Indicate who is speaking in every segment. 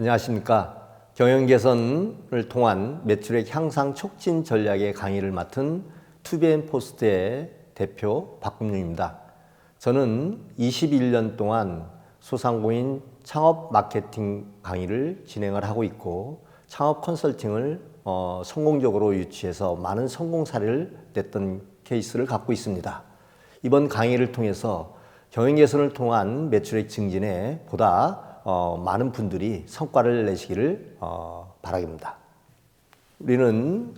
Speaker 1: 안녕하십니까. 경영 개선을 통한 매출액 향상 촉진 전략의 강의를 맡은 투비앤포스트의 대표 박금룡입니다. 저는 21년 동안 소상공인 창업 마케팅 강의를 진행을 하고 있고 창업 컨설팅을 성공적으로 유치해서 많은 성공 사례를 냈던 케이스를 갖고 있습니다. 이번 강의를 통해서 경영 개선을 통한 매출액 증진에 보다 많은 분들이 성과를 내시기를 바랍니다. 우리는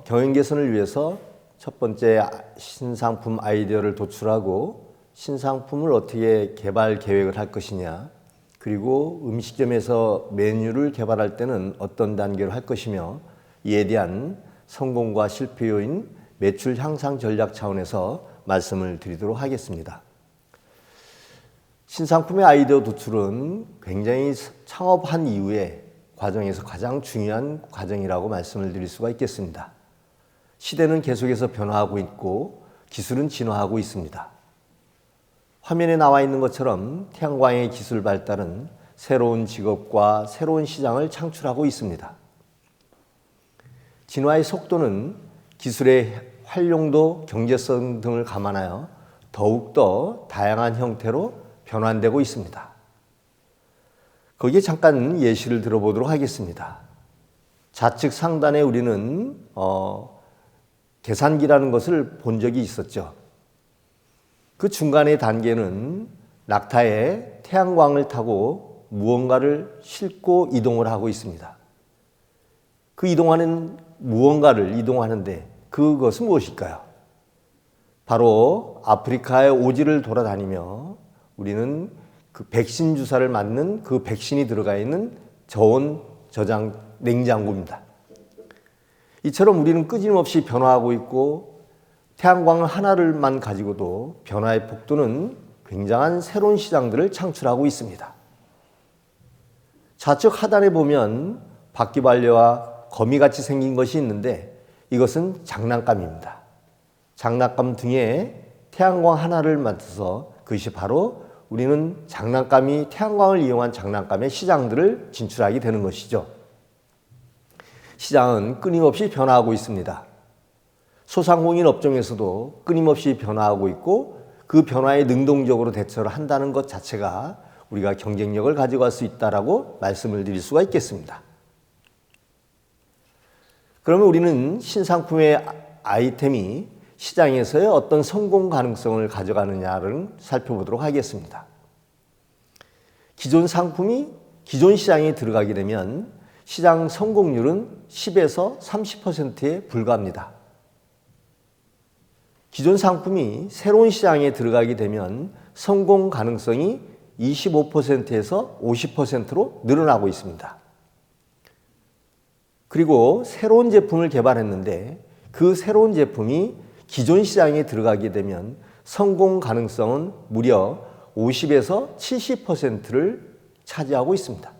Speaker 1: 경영 개선을 위해서 첫 번째 신상품 아이디어를 도출하고 신상품을 어떻게 개발 계획을 할 것이냐, 그리고 음식점에서 메뉴를 개발할 때는 어떤 단계로 할 것이며, 이에 대한 성공과 실패 요인, 매출 향상 전략 차원에서 말씀을 드리도록 하겠습니다. 신상품의 아이디어 도출은 굉장히 창업한 이후의 과정에서 가장 중요한 과정이라고 말씀을 드릴 수가 있겠습니다. 시대는 계속해서 변화하고 있고 기술은 진화하고 있습니다. 화면에 나와 있는 것처럼 태양광의 기술 발달은 새로운 직업과 새로운 시장을 창출하고 있습니다. 진화의 속도는 기술의 활용도, 경제성 등을 감안하여 더욱더 다양한 형태로 변환되고 있습니다. 거기에 잠깐 예시를 들어보도록 하겠습니다. 좌측 상단에 우리는 계산기라는 것을 본 적이 있었죠. 그 중간의 단계는 낙타에 태양광을 타고 무언가를 싣고 이동을 하고 있습니다. 그 이동하는 무언가를 이동하는데 그것은 무엇일까요? 바로 아프리카의 오지를 돌아다니며 우리는 그 백신 주사를 맞는 그 백신이 들어가 있는 저온 저장 냉장고입니다. 이처럼 우리는 끊임없이 변화하고 있고 태양광 하나를만 가지고도 변화의 폭도는 굉장한 새로운 시장들을 창출하고 있습니다. 좌측 하단에 보면 바퀴벌레와 거미같이 생긴 것이 있는데 이것은 장난감입니다. 장난감 등에 태양광 하나를 맞춰서 그것이 바로 우리는 장난감이 태양광을 이용한 장난감의 시장들을 진출하게 되는 것이죠. 시장은 끊임없이 변화하고 있습니다. 소상공인 업종에서도 끊임없이 변화하고 있고 그 변화에 능동적으로 대처를 한다는 것 자체가 우리가 경쟁력을 가져갈 수 있다라고 말씀을 드릴 수가 있겠습니다. 그러면 우리는 신상품의 아이템이 시장에서의 어떤 성공 가능성을 가져가느냐를 살펴보도록 하겠습니다. 기존 상품이 기존 시장에 들어가게 되면 시장 성공률은 10에서 30%에 불과합니다. 기존 상품이 새로운 시장에 들어가게 되면 성공 가능성이 25%에서 50%로 늘어나고 있습니다. 그리고 새로운 제품을 개발했는데 그 새로운 제품이 기존 시장에 들어가게 되면 성공 가능성은 무려 50에서 70%를 차지하고 있습니다.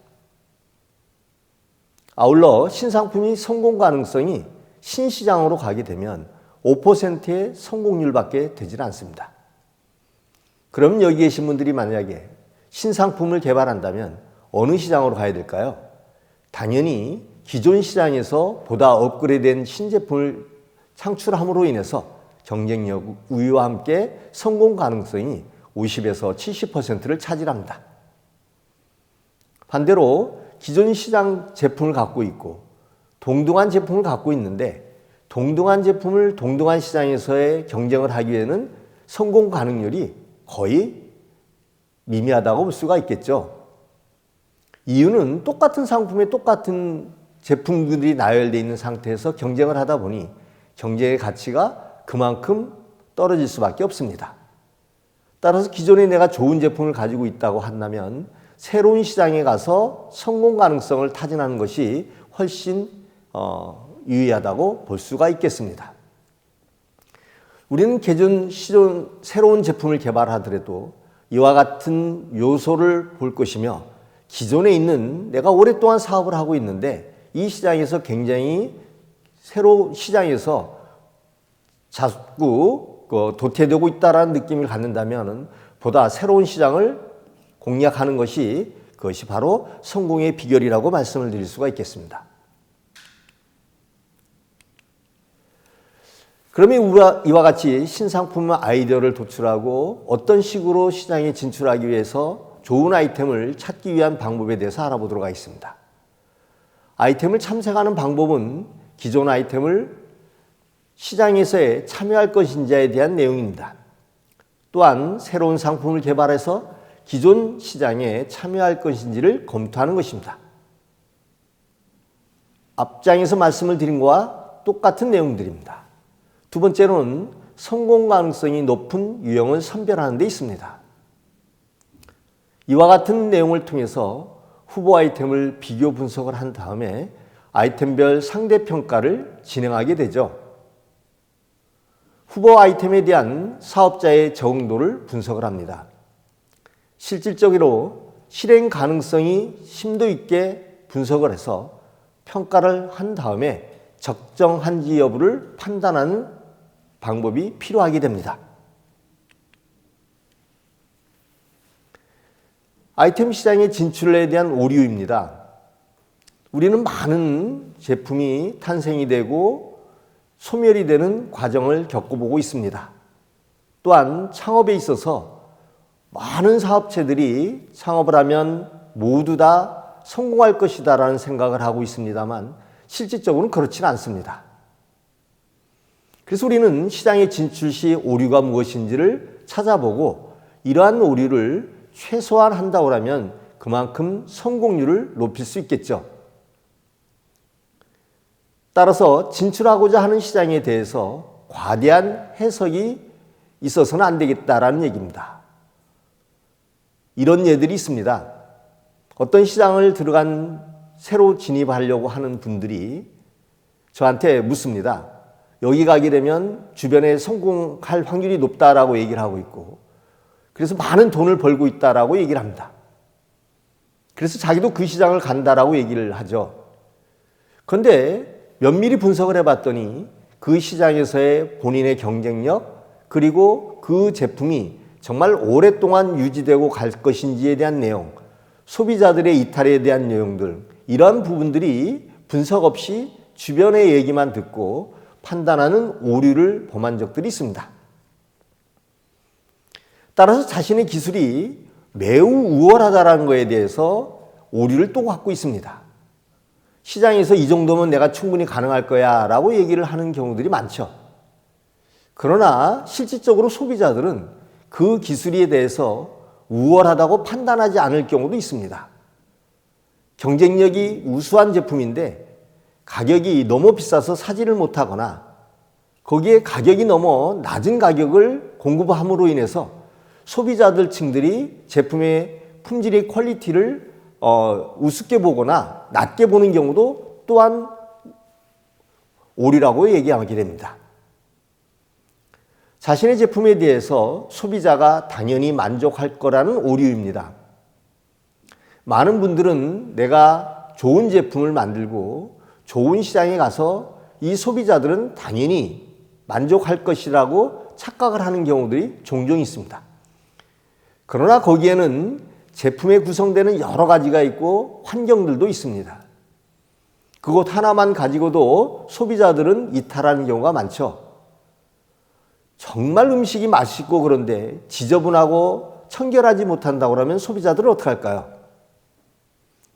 Speaker 1: 아울러 신상품이 성공 가능성이 신시장으로 가게 되면 5%의 성공률밖에 되질 않습니다. 그럼 여기 계신 분들이 만약에 신상품을 개발한다면 어느 시장으로 가야 될까요? 당연히 기존 시장에서 보다 업그레이드된 신제품을 창출함으로 인해서 경쟁력 우위와 함께 성공 가능성이 50에서 70%를 차지합니다. 반대로 기존 시장 제품을 갖고 있고 동등한 제품을 갖고 있는데 동등한 제품을 동등한 시장에서의 경쟁을 하기 위해는 성공 가능률이 거의 미미하다고 볼 수가 있겠죠. 이유는 똑같은 상품에 똑같은 제품들이 나열되어 있는 상태에서 경쟁을 하다 보니 경쟁의 가치가 그만큼 떨어질 수밖에 없습니다. 따라서 기존에 내가 좋은 제품을 가지고 있다고 한다면 새로운 시장에 가서 성공 가능성을 타진하는 것이 훨씬 유의하다고 볼 수가 있겠습니다. 우리는 기존 새로운 제품을 개발하더라도 이와 같은 요소를 볼 것이며 기존에 있는 내가 오랫동안 사업을 하고 있는데 이 시장에서 굉장히 새로 시장에서 자꾸 도태되고 있다는 느낌을 갖는다면 보다 새로운 시장을 공략하는 것이 그것이 바로 성공의 비결이라고 말씀을 드릴 수가 있겠습니다. 그러면 이와 같이 신상품 아이디어를 도출하고 어떤 식으로 시장에 진출하기 위해서 좋은 아이템을 찾기 위한 방법에 대해서 알아보도록 하겠습니다. 아이템을 탐색하는 방법은 기존 아이템을 시장에서의 참여할 것인지에 대한 내용입니다. 또한 새로운 상품을 개발해서 기존 시장에 참여할 것인지를 검토하는 것입니다. 앞장에서 말씀을 드린 것과 똑같은 내용들입니다. 두 번째로는 성공 가능성이 높은 유형을 선별하는 데 있습니다. 이와 같은 내용을 통해서 후보 아이템을 비교 분석을 한 다음에 아이템별 상대평가를 진행하게 되죠. 후보 아이템에 대한 사업자의 적응도를 분석을 합니다. 실질적으로 실행 가능성이 심도 있게 분석을 해서 평가를 한 다음에 적정한지 여부를 판단하는 방법이 필요하게 됩니다. 아이템 시장의 진출에 대한 오류입니다. 우리는 많은 제품이 탄생이 되고 소멸이 되는 과정을 겪어보고 있습니다. 또한 창업에 있어서 많은 사업체들이 창업을 하면 모두 다 성공할 것이다라는 생각을 하고 있습니다만 실질적으로는 그렇지는 않습니다. 그래서 우리는 시장에 진출 시 오류가 무엇인지를 찾아보고 이러한 오류를 최소화한다고 하면 그만큼 성공률을 높일 수 있겠죠. 따라서 진출하고자 하는 시장에 대해서 과대한 해석이 있어서는 안 되겠다라는 얘기입니다. 이런 예들이 있습니다. 어떤 시장을 들어간 새로 진입하려고 하는 분들이 저한테 묻습니다. 여기 가게 되면 주변에 성공할 확률이 높다라고 얘기를 하고 있고 그래서 많은 돈을 벌고 있다라고 얘기를 합니다. 그래서 자기도 그 시장을 간다라고 얘기를 하죠. 그런데 면밀히 분석을 해봤더니 그 시장에서의 본인의 경쟁력 그리고 그 제품이 정말 오랫동안 유지되고 갈 것인지에 대한 내용, 소비자들의 이탈에 대한 내용들 이러한 부분들이 분석 없이 주변의 얘기만 듣고 판단하는 오류를 범한 적들이 있습니다. 따라서 자신의 기술이 매우 우월하다는 것에 대해서 오류를 또 갖고 있습니다. 시장에서 이 정도면 내가 충분히 가능할 거야 라고 얘기를 하는 경우들이 많죠. 그러나 실질적으로 소비자들은 그 기술에 대해서 우월하다고 판단하지 않을 경우도 있습니다. 경쟁력이 우수한 제품인데 가격이 너무 비싸서 사지를 못하거나 거기에 가격이 너무 낮은 가격을 공급함으로 인해서 소비자들 층들이 제품의 품질의 퀄리티를 우습게 보거나 낮게 보는 경우도 또한 오류라고 얘기하게 됩니다. 자신의 제품에 대해서 소비자가 당연히 만족할 거라는 오류입니다. 많은 분들은 내가 좋은 제품을 만들고 좋은 시장에 가서 이 소비자들은 당연히 만족할 것이라고 착각을 하는 경우들이 종종 있습니다. 그러나 거기에는 제품에 구성되는 여러 가지가 있고 환경들도 있습니다. 그것 하나만 가지고도 소비자들은 이탈하는 경우가 많죠. 정말 음식이 맛있고 그런데 지저분하고 청결하지 못한다고 하면 소비자들은 어떻게 할까요?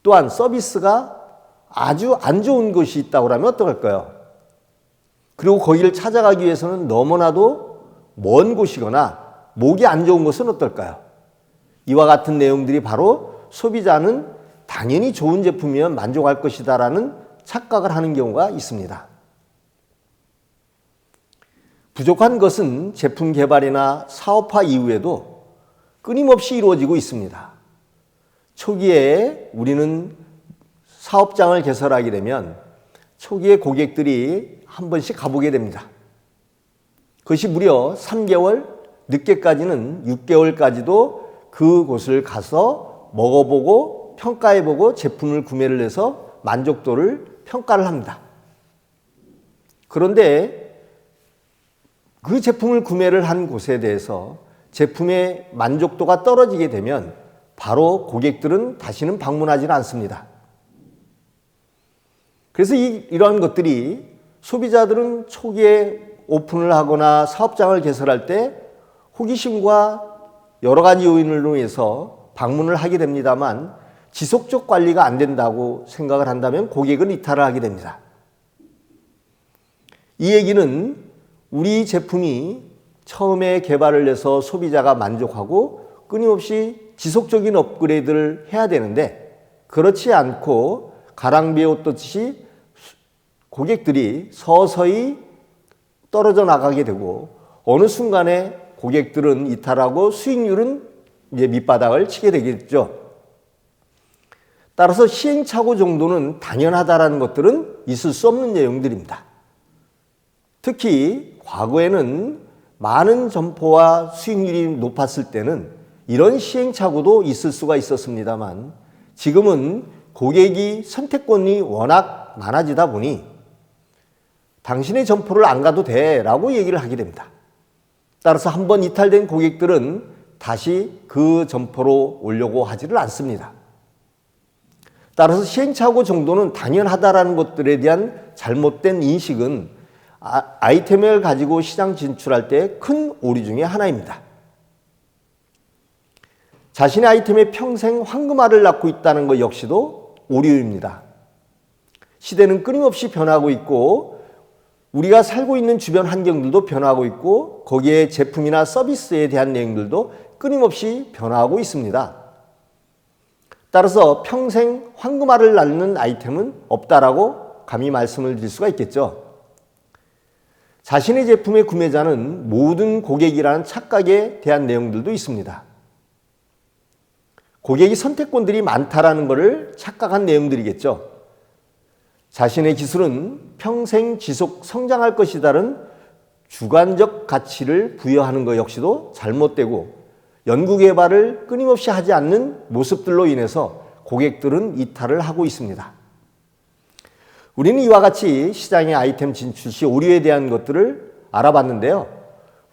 Speaker 1: 또한 서비스가 아주 안 좋은 것이 있다고 하면 어떻게 할까요? 그리고 거기를 찾아가기 위해서는 너무나도 먼 곳이거나 목이 안 좋은 것은 어떨까요? 이와 같은 내용들이 바로 소비자는 당연히 좋은 제품이면 만족할 것이다 라는 착각을 하는 경우가 있습니다. 부족한 것은 제품 개발이나 사업화 이후에도 끊임없이 이루어지고 있습니다. 초기에 우리는 사업장을 개설하게 되면 초기에 고객들이 한 번씩 가보게 됩니다. 그것이 무려 3개월, 늦게까지는 6개월까지도 그곳을 가서 먹어보고 평가해보고 제품을 구매를 해서 만족도를 평가를 합니다. 그런데 그 제품을 구매를 한 곳에 대해서 제품의 만족도가 떨어지게 되면 바로 고객들은 다시는 방문하지 않습니다. 그래서 이러한 것들이 소비자들은 초기에 오픈을 하거나 사업장을 개설할 때 호기심과 여러 가지 요인을 인해서 방문을 하게 됩니다만 지속적 관리가 안 된다고 생각을 한다면 고객은 이탈을 하게 됩니다. 이 얘기는 우리 제품이 처음에 개발을 해서 소비자가 만족하고 끊임없이 지속적인 업그레이드를 해야 되는데 그렇지 않고 가랑비웠듯이 고객들이 서서히 떨어져 나가게 되고 어느 순간에 고객들은 이탈하고 수익률은 이제 밑바닥을 치게 되겠죠. 따라서 시행착오 정도는 당연하다라는 것들은 있을 수 없는 내용들입니다. 특히 과거에는 많은 점포와 수익률이 높았을 때는 이런 시행착오도 있을 수가 있었습니다만 지금은 고객이 선택권이 워낙 많아지다 보니 당신의 점포를 안 가도 돼 라고 얘기를 하게 됩니다. 따라서 한번 이탈된 고객들은 다시 그 점포로 오려고 하지를 않습니다. 따라서 시행착오 정도는 당연하다라는 것들에 대한 잘못된 인식은 아이템을 가지고 시장 진출할 때 큰 오류 중에 하나입니다. 자신의 아이템에 평생 황금알을 낳고 있다는 것 역시도 오류입니다. 시대는 끊임없이 변하고 있고 우리가 살고 있는 주변 환경들도 변하고 있고 거기에 제품이나 서비스에 대한 내용들도 끊임없이 변화하고 있습니다. 따라서 평생 황금알을 낳는 아이템은 없다라고 감히 말씀을 드릴 수가 있겠죠. 자신의 제품의 구매자는 모든 고객이라는 착각에 대한 내용들도 있습니다. 고객이 선택권들이 많다라는 것을 착각한 내용들이겠죠. 자신의 기술은 평생 지속 성장할 것이다라는 주관적 가치를 부여하는 것 역시도 잘못되고 연구개발을 끊임없이 하지 않는 모습들로 인해서 고객들은 이탈을 하고 있습니다. 우리는 이와 같이 시장의 아이템 진출 시 오류에 대한 것들을 알아봤는데요.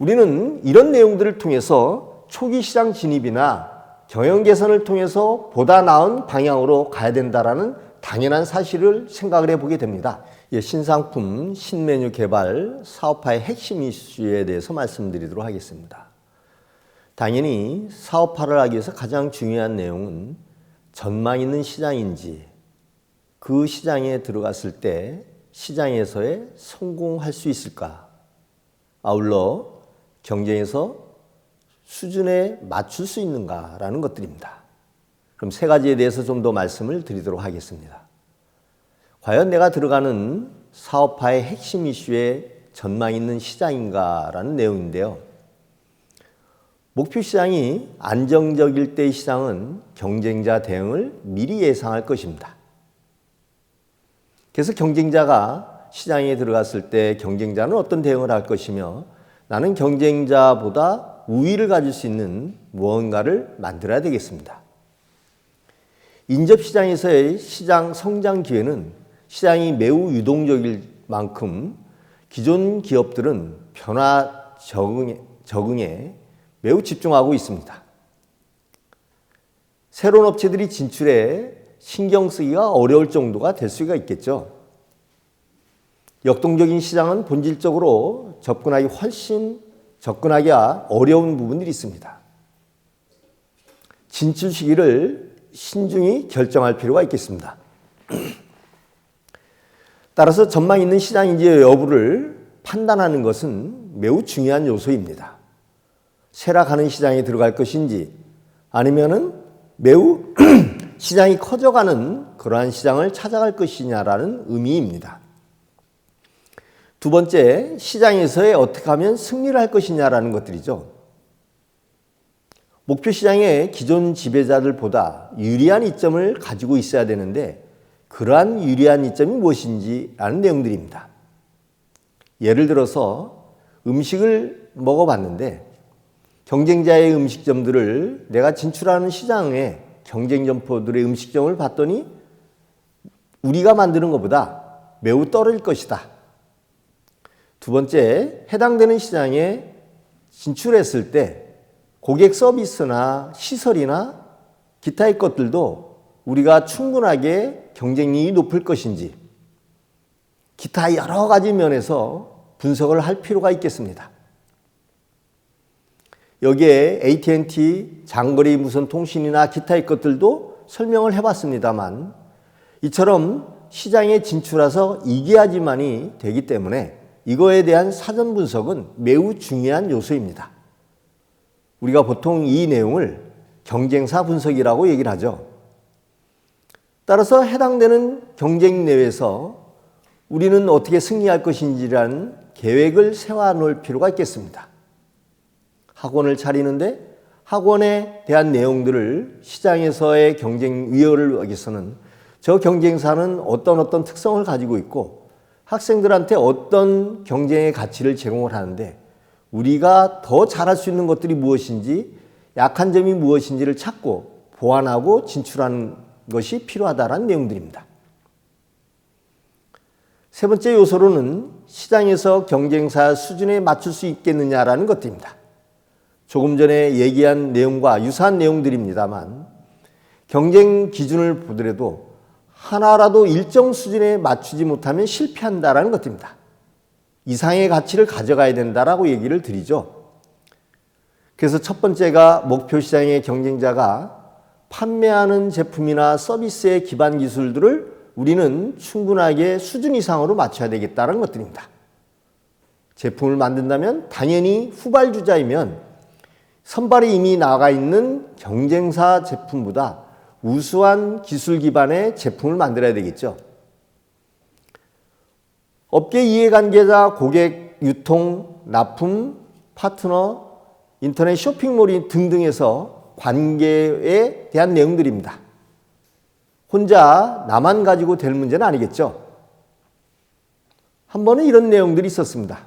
Speaker 1: 우리는 이런 내용들을 통해서 초기 시장 진입이나 경영 개선을 통해서 보다 나은 방향으로 가야 된다라는 당연한 사실을 생각을 해보게 됩니다. 신상품, 신메뉴 개발, 사업화의 핵심 이슈에 대해서 말씀드리도록 하겠습니다. 당연히 사업화를 하기 위해서 가장 중요한 내용은 전망 있는 시장인지 그 시장에 들어갔을 때 시장에서의 성공할 수 있을까? 아울러 경쟁에서 수준에 맞출 수 있는가라는 것들입니다. 그럼 세 가지에 대해서 좀 더 말씀을 드리도록 하겠습니다. 과연 내가 들어가는 사업화의 핵심 이슈에 전망 있는 시장인가라는 내용인데요. 목표 시장이 안정적일 때의 시장은 경쟁자 대응을 미리 예상할 것입니다. 그래서 경쟁자가 시장에 들어갔을 때 경쟁자는 어떤 대응을 할 것이며 나는 경쟁자보다 우위를 가질 수 있는 무언가를 만들어야 되겠습니다. 인접시장에서의 시장 성장 기회는 시장이 매우 유동적일 만큼 기존 기업들은 변화 적응에 매우 집중하고 있습니다. 새로운 업체들이 진출해 신경 쓰기가 어려울 정도가 될 수가 있겠죠. 역동적인 시장은 본질적으로 접근하기가 어려운 부분들이 있습니다. 진출 시기를 신중히 결정할 필요가 있겠습니다. 따라서 전망 있는 시장인지 여부를 판단하는 것은 매우 중요한 요소입니다. 쇠락하는 시장에 들어갈 것인지 아니면은 매우 시장이 커져가는 그러한 시장을 찾아갈 것이냐라는 의미입니다. 두 번째, 시장에서의 어떻게 하면 승리를 할 것이냐라는 것들이죠. 목표 시장의 기존 지배자들보다 유리한 이점을 가지고 있어야 되는데 그러한 유리한 이점이 무엇인지라는 내용들입니다. 예를 들어서 음식을 먹어봤는데 경쟁자의 음식점들을 내가 진출하는 시장에 경쟁 점포들의 음식점을 봤더니 우리가 만드는 것보다 매우 떨어질 것이다. 두 번째, 해당되는 시장에 진출했을 때 고객 서비스나 시설이나 기타의 것들도 우리가 충분하게 경쟁력이 높을 것인지 기타 여러 가지 면에서 분석을 할 필요가 있겠습니다. 여기에 AT&T 장거리 무선 통신이나 기타의 것들도 설명을 해봤습니다만 이처럼 시장에 진출해서 이겨야지만이 되기 때문에 이거에 대한 사전 분석은 매우 중요한 요소입니다. 우리가 보통 이 내용을 경쟁사 분석이라고 얘기를 하죠. 따라서 해당되는 경쟁 내에서 우리는 어떻게 승리할 것인지라는 계획을 세워놓을 필요가 있겠습니다. 학원을 차리는데 학원에 대한 내용들을 시장에서의 경쟁 위협을 위해서는 저 경쟁사는 어떤 특성을 가지고 있고 학생들한테 어떤 경쟁의 가치를 제공을 하는데 우리가 더 잘할 수 있는 것들이 무엇인지 약한 점이 무엇인지를 찾고 보완하고 진출하는 것이 필요하다는 내용들입니다. 세 번째 요소로는 시장에서 경쟁사 수준에 맞출 수 있겠느냐라는 것들입니다. 조금 전에 얘기한 내용과 유사한 내용들입니다만 경쟁 기준을 보더라도 하나라도 일정 수준에 맞추지 못하면 실패한다라는 것입니다. 이상의 가치를 가져가야 된다라고 얘기를 드리죠. 그래서 첫 번째가 목표 시장의 경쟁자가 판매하는 제품이나 서비스의 기반 기술들을 우리는 충분하게 수준 이상으로 맞춰야 되겠다는 것들입니다. 제품을 만든다면 당연히 후발주자이면 선발이 이미 나가 있는 경쟁사 제품보다 우수한 기술 기반의 제품을 만들어야 되겠죠. 업계 이해관계자, 고객, 유통, 납품, 파트너, 인터넷 쇼핑몰 등등에서 관계에 대한 내용들입니다. 혼자 나만 가지고 될 문제는 아니겠죠. 한 번은 이런 내용들이 있었습니다.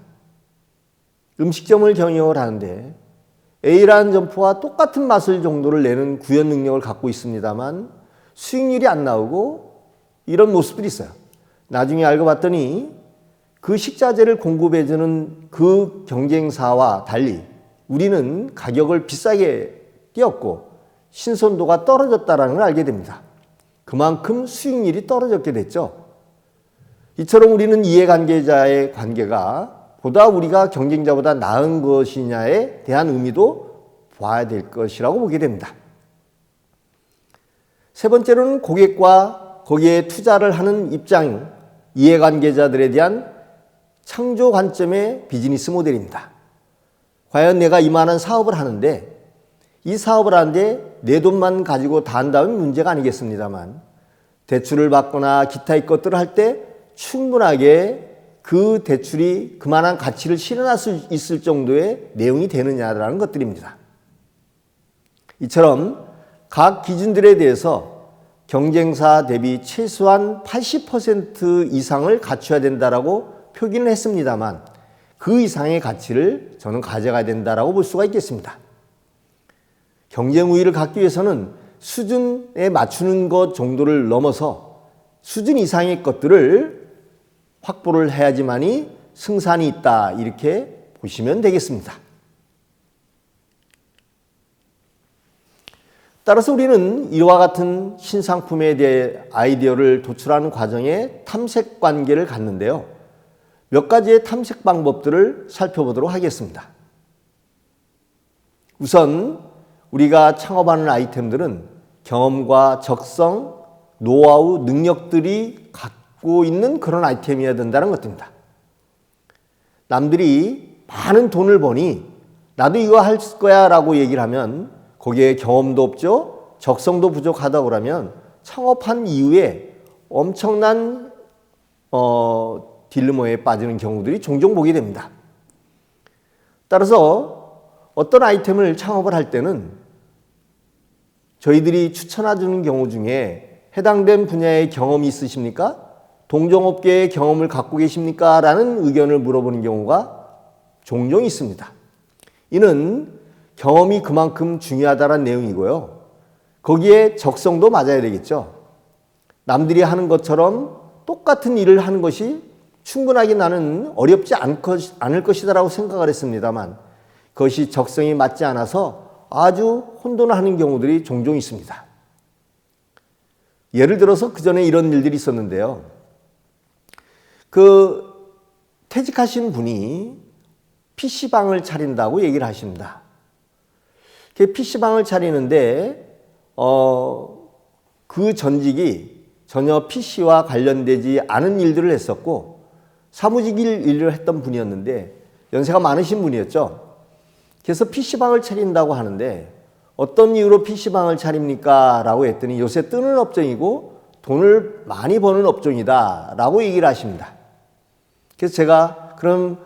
Speaker 1: 음식점을 경영을 하는데 A라는 점포와 똑같은 맛을 정도를 내는 구현 능력을 갖고 있습니다만 수익률이 안 나오고 이런 모습들이 있어요. 나중에 알고 봤더니 그 식자재를 공급해주는 그 경쟁사와 달리 우리는 가격을 비싸게 띄었고 신선도가 떨어졌다는 걸 알게 됩니다. 그만큼 수익률이 떨어졌게 됐죠. 이처럼 우리는 이해관계자의 관계가 보다 우리가 경쟁자보다 나은 것이냐에 대한 의미도 봐야 될 것이라고 보게 됩니다. 세 번째로는 고객과 거기에 투자를 하는 입장, 이해관계자들에 대한 창조 관점의 비즈니스 모델입니다. 과연 내가 이만한 사업을 하는데 이 사업을 하는데 내 돈만 가지고 다 한다면 문제가 아니겠습니다만 대출을 받거나 기타의 것들을 할 때 충분하게 그 대출이 그만한 가치를 실현할 수 있을 정도의 내용이 되느냐라는 것들입니다. 이처럼 각 기준들에 대해서 경쟁사 대비 최소한 80% 이상을 갖춰야 된다라고 표기는 했습니다만 그 이상의 가치를 저는 가져가야 된다라고 볼 수가 있겠습니다. 경쟁 우위를 갖기 위해서는 수준에 맞추는 것 정도를 넘어서 수준 이상의 것들을 확보를 해야지만이 승산이 있다 이렇게 보시면 되겠습니다. 따라서 우리는 이와 같은 신상품에 대해 아이디어를 도출하는 과정에 탐색 관계를 갖는데요. 몇 가지의 탐색 방법들을 살펴보도록 하겠습니다. 우선 우리가 창업하는 아이템들은 경험과 적성, 노하우, 능력들이 갖고 있는 그런 아이템이어야 된다는 것입니다. 남들이 많은 돈을 버니 나도 이거 할 거야 라고 얘기를 하면 거기에 경험도 없죠. 적성도 부족하다고 그러면 창업한 이후에 엄청난 딜레마에 빠지는 경우들이 종종 보게 됩니다. 따라서 어떤 아이템을 창업을 할 때는 저희들이 추천해주는 경우 중에 해당된 분야의 경험이 있으십니까? 동종업계의 경험을 갖고 계십니까? 라는 의견을 물어보는 경우가 종종 있습니다. 이는 경험이 그만큼 중요하다는 내용이고요. 거기에 적성도 맞아야 되겠죠. 남들이 하는 것처럼 똑같은 일을 하는 것이 충분하게 나는 어렵지 않을 것이다라고 생각을 했습니다만 그것이 적성이 맞지 않아서 아주 혼돈하는 경우들이 종종 있습니다. 예를 들어서 그 전에 이런 일들이 있었는데요. 퇴직하신 분이 PC방을 차린다고 얘기를 하십니다. PC방을 차리는데 그 전직이 전혀 PC와 관련되지 않은 일들을 했었고 사무직 일을 했던 분이었는데 연세가 많으신 분이었죠. 그래서 PC방을 차린다고 하는데 어떤 이유로 PC방을 차립니까? 라고 했더니 요새 뜨는 업종이고 돈을 많이 버는 업종이다 라고 얘기를 하십니다. 그래서 제가 그럼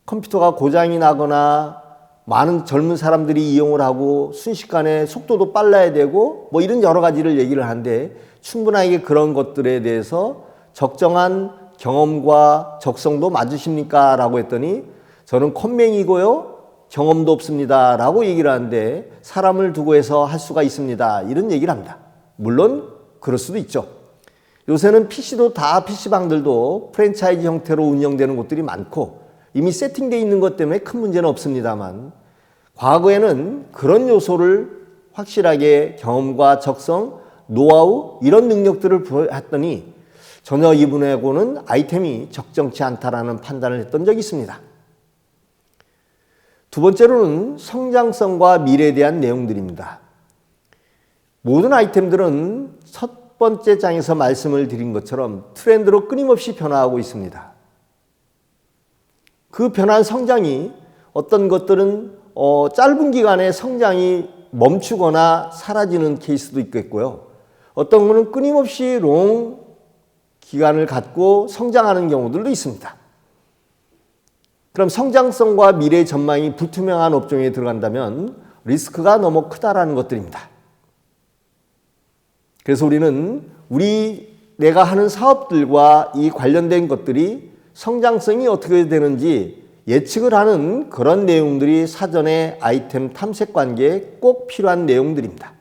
Speaker 1: 컴퓨터가 고장이 나거나 많은 젊은 사람들이 이용을 하고 순식간에 속도도 빨라야 되고 뭐 이런 여러 가지를 얘기를 하는데 충분하게 그런 것들에 대해서 적정한 경험과 적성도 맞으십니까? 라고 했더니 저는 컴맹이고요. 경험도 없습니다. 라고 얘기를 하는데 사람을 두고 해서 할 수가 있습니다. 이런 얘기를 합니다. 물론 그럴 수도 있죠. 요새는 PC도 다 PC방들도 프랜차이즈 형태로 운영되는 곳들이 많고 이미 세팅되어 있는 것 때문에 큰 문제는 없습니다만 과거에는 그런 요소를 확실하게 경험과 적성, 노하우 이런 능력들을 했더니 전혀 이분하고는 아이템이 적정치 않다라는 판단을 했던 적이 있습니다. 두 번째로는 성장성과 미래에 대한 내용들입니다. 모든 아이템들은 첫 번째 장에서 말씀을 드린 것처럼 트렌드로 끊임없이 변화하고 있습니다. 그 변화한 성장이 어떤 것들은 짧은 기간에 성장이 멈추거나 사라지는 케이스도 있겠고요. 어떤 것은 끊임없이 롱 기간을 갖고 성장하는 경우들도 있습니다. 그럼 성장성과 미래 전망이 불투명한 업종에 들어간다면 리스크가 너무 크다라는 것들입니다. 그래서 우리는 내가 하는 사업들과 이 관련된 것들이 성장성이 어떻게 되는지 예측을 하는 그런 내용들이 사전에 아이템 탐색 관계에 꼭 필요한 내용들입니다.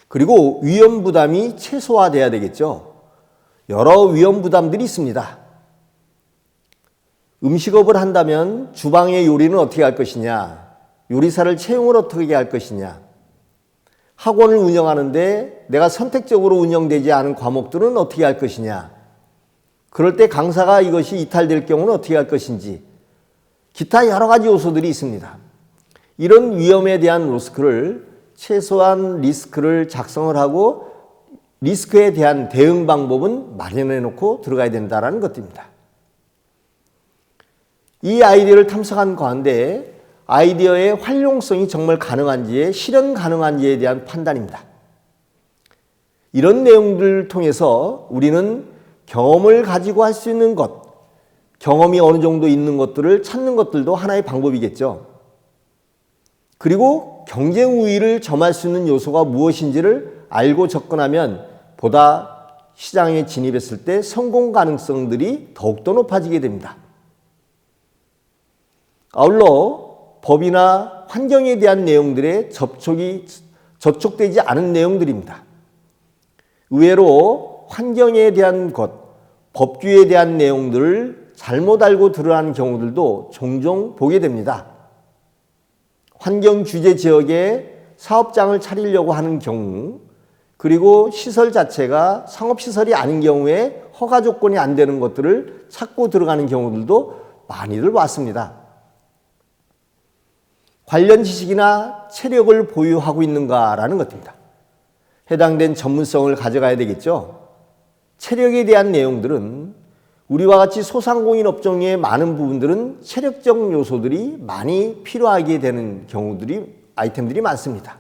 Speaker 1: 그리고 위험 부담이 최소화돼야 되겠죠. 여러 위험 부담들이 있습니다. 음식업을 한다면 주방의 요리는 어떻게 할 것이냐, 요리사를 채용을 어떻게 할 것이냐, 학원을 운영하는데 내가 선택적으로 운영되지 않은 과목들은 어떻게 할 것이냐, 그럴 때 강사가 이것이 이탈될 경우는 어떻게 할 것인지 기타 여러 가지 요소들이 있습니다. 이런 위험에 대한 리스크를 최소한 리스크를 작성을 하고 리스크에 대한 대응 방법은 마련해 놓고 들어가야 된다는 것입니다. 이 아이디어를 탐색한 가운데 아이디어의 활용성이 정말 가능한지 실현 가능한지에 대한 판단입니다. 이런 내용들을 통해서 우리는 경험을 가지고 할 수 있는 것, 경험이 어느 정도 있는 것들을 찾는 것들도 하나의 방법이겠죠. 그리고 경쟁 우위를 점할 수 있는 요소가 무엇인지를 알고 접근하면 보다 시장에 진입했을 때 성공 가능성들이 더욱더 높아지게 됩니다. 아울러 법이나 환경에 대한 내용들의 저촉되지 않은 내용들입니다. 의외로 환경에 대한 것, 법규에 대한 내용들을 잘못 알고 들어가는 경우들도 종종 보게 됩니다. 환경 규제 지역에 사업장을 차리려고 하는 경우, 그리고 시설 자체가 상업시설이 아닌 경우에 허가 조건이 안 되는 것들을 찾고 들어가는 경우들도 많이들 봤습니다. 관련 지식이나 체력을 보유하고 있는가라는 것입니다. 해당된 전문성을 가져가야 되겠죠. 체력에 대한 내용들은 우리와 같이 소상공인 업종의 많은 부분들은 체력적 요소들이 많이 필요하게 되는 아이템들이 많습니다.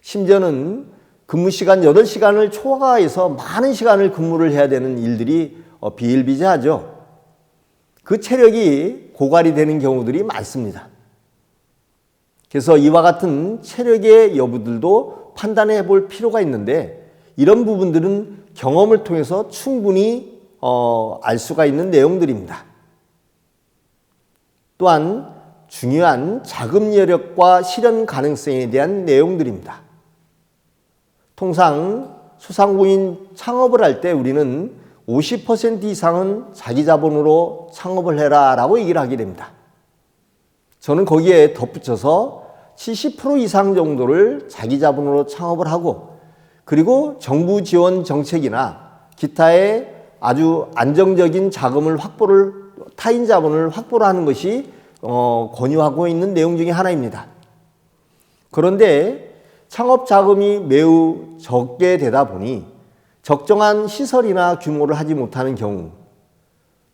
Speaker 1: 심지어는 근무 시간 8시간을 초과해서 많은 시간을 근무를 해야 되는 일들이 비일비재하죠. 그 체력이 고갈이 되는 경우들이 많습니다. 그래서 이와 같은 체력의 여부들도 판단해 볼 필요가 있는데 이런 부분들은 경험을 통해서 충분히 알 수가 있는 내용들입니다. 또한 중요한 자금 여력과 실현 가능성에 대한 내용들입니다. 통상 소상공인 창업을 할 때 우리는 50% 이상은 자기 자본으로 창업을 해라 라고 얘기를 하게 됩니다. 저는 거기에 덧붙여서 70% 이상 정도를 자기 자본으로 창업을 하고 그리고 정부 지원 정책이나 기타의 아주 안정적인 타인 자본을 확보를 하는 것이 권유하고 있는 내용 중에 하나입니다. 그런데 창업 자금이 매우 적게 되다 보니 적정한 시설이나 규모를 하지 못하는 경우,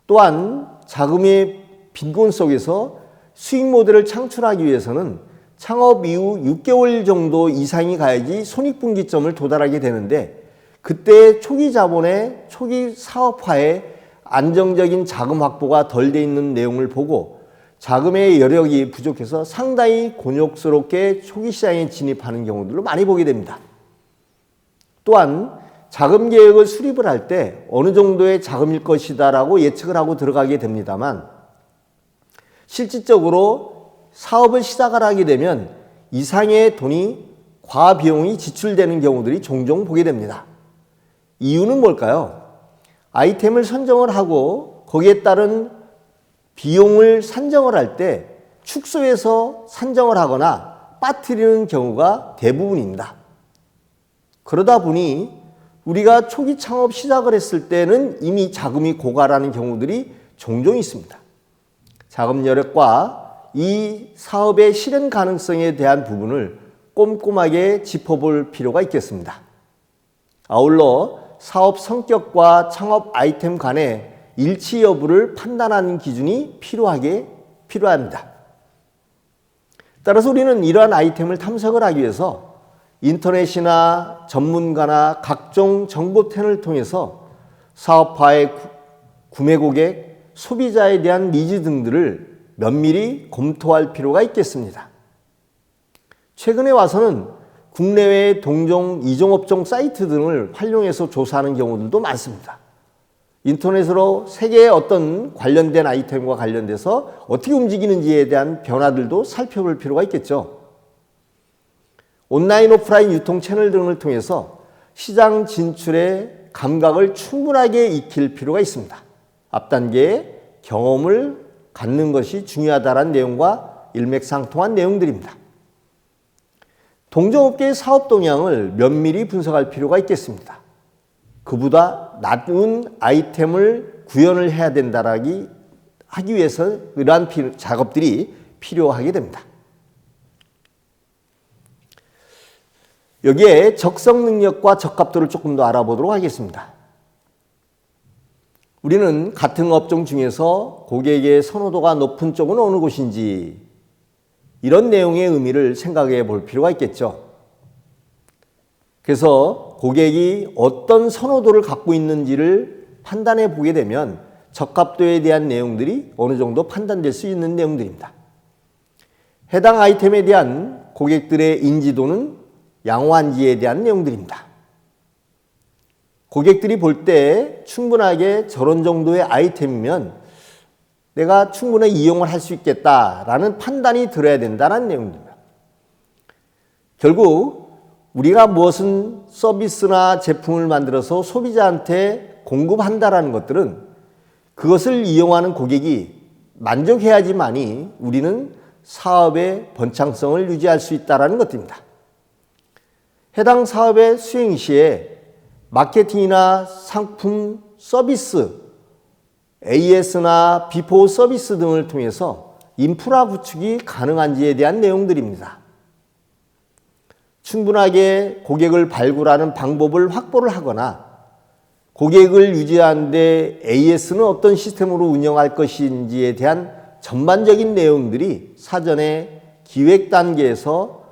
Speaker 1: 또한 자금의 빈곤 속에서 수익 모델을 창출하기 위해서는 창업 이후 6개월 정도 이상이 가야지 손익분기점을 도달하게 되는데, 그때 초기 자본의 초기 사업화에 안정적인 자금 확보가 덜 돼 있는 내용을 보고 자금의 여력이 부족해서 상당히 곤욕스럽게 초기 시장에 진입하는 경우들을 많이 보게 됩니다. 또한 자금 계획을 수립을 할 때 어느 정도의 자금일 것이다라고 예측을 하고 들어가게 됩니다만, 실질적으로 사업을 시작을 하게 되면 이상의 돈이 과비용이 지출되는 경우들이 종종 보게 됩니다. 이유는 뭘까요? 아이템을 선정을 하고 거기에 따른 비용을 산정을 할 때 축소해서 산정을 하거나 빠뜨리는 경우가 대부분입니다. 그러다 보니 우리가 초기 창업 시작을 했을 때는 이미 자금이 고갈하는 경우들이 종종 있습니다. 자금 여력과 이 사업의 실현 가능성에 대한 부분을 꼼꼼하게 짚어볼 필요가 있겠습니다. 아울러 사업 성격과 창업 아이템 간의 일치 여부를 판단하는 기준이 필요합니다. 따라서 우리는 이러한 아이템을 탐색을 하기 위해서 인터넷이나 전문가나 각종 정보텐을 통해서 사업화의 구매 고객, 소비자에 대한 니즈 등들을 면밀히 검토할 필요가 있겠습니다. 최근에 와서는 국내외의 동종, 이종업종 사이트 등을 활용해서 조사하는 경우들도 많습니다. 인터넷으로 세계의 어떤 관련된 아이템과 관련돼서 어떻게 움직이는지에 대한 변화들도 살펴볼 필요가 있겠죠. 온라인, 오프라인 유통 채널 등을 통해서 시장 진출의 감각을 충분하게 익힐 필요가 있습니다. 앞 단계에 경험을 갖는 것이 중요하다는 내용과 일맥상통한 내용들입니다. 동종업계의 사업 동향을 면밀히 분석할 필요가 있겠습니다. 그보다 낮은 아이템을 구현을 해야 된다라기 하기 위해서 이러한 작업들이 필요하게 됩니다. 여기에 적성 능력과 적합도를 조금 더 알아보도록 하겠습니다. 우리는 같은 업종 중에서 고객의 선호도가 높은 쪽은 어느 곳인지, 이런 내용의 의미를 생각해 볼 필요가 있겠죠. 그래서 고객이 어떤 선호도를 갖고 있는지를 판단해 보게 되면 적합도에 대한 내용들이 어느 정도 판단될 수 있는 내용들입니다. 해당 아이템에 대한 고객들의 인지도는 양호한지에 대한 내용들입니다. 고객들이 볼 때 충분하게 저런 정도의 아이템이면 내가 충분히 이용을 할 수 있겠다라는 판단이 들어야 된다는 내용입니다. 결국 우리가 무엇은 서비스나 제품을 만들어서 소비자한테 공급한다라는 것들은 그것을 이용하는 고객이 만족해야지만이 우리는 사업의 번창성을 유지할 수 있다는 것입니다. 해당 사업의 수행 시에 마케팅이나 상품, 서비스, AS나 비포 서비스 등을 통해서 인프라 구축이 가능한지에 대한 내용들입니다. 충분하게 고객을 발굴하는 방법을 확보를 하거나 고객을 유지하는 데 AS는 어떤 시스템으로 운영할 것인지에 대한 전반적인 내용들이 사전에 기획 단계에서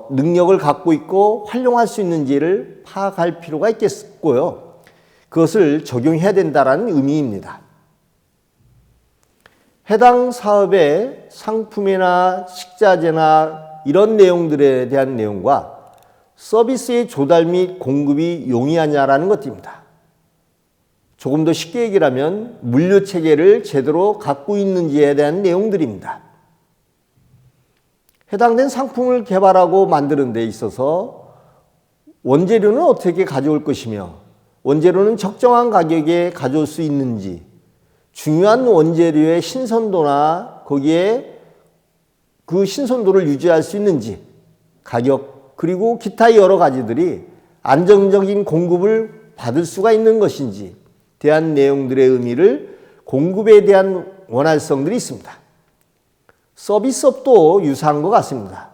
Speaker 1: 능력을 갖고 있고 활용할 수 있는지를 파악할 필요가 있겠고요. 그것을 적용해야 된다는 의미입니다. 해당 사업의 상품이나 식자재나 이런 내용들에 대한 내용과 서비스의 조달 및 공급이 용이하냐라는 것입니다. 조금 더 쉽게 얘기를 하면 물류 체계를 제대로 갖고 있는지에 대한 내용들입니다. 해당된 상품을 개발하고 만드는 데 있어서 원재료는 어떻게 가져올 것이며 원재료는 적정한 가격에 가져올 수 있는지, 중요한 원재료의 신선도나 거기에 그 신선도를 유지할 수 있는지, 가격, 그리고 기타 여러 가지들이 안정적인 공급을 받을 수가 있는 것인지 대한 내용들의 의미를 공급에 대한 원활성들이 있습니다. 서비스업도 유사한 것 같습니다.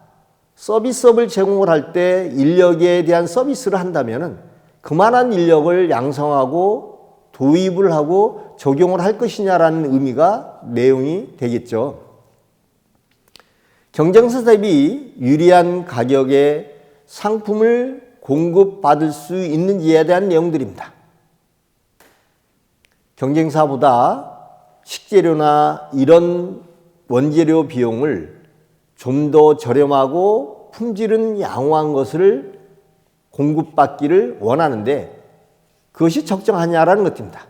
Speaker 1: 서비스업을 제공을 할 때 인력에 대한 서비스를 한다면 그만한 인력을 양성하고 도입을 하고 적용을 할 것이냐라는 의미가 내용이 되겠죠. 경쟁사 대비 유리한 가격에 상품을 공급받을 수 있는지에 대한 내용들입니다. 경쟁사보다 식재료나 이런 원재료 비용을 좀 더 저렴하고 품질은 양호한 것을 공급받기를 원하는데 그것이 적정하냐라는 것입니다.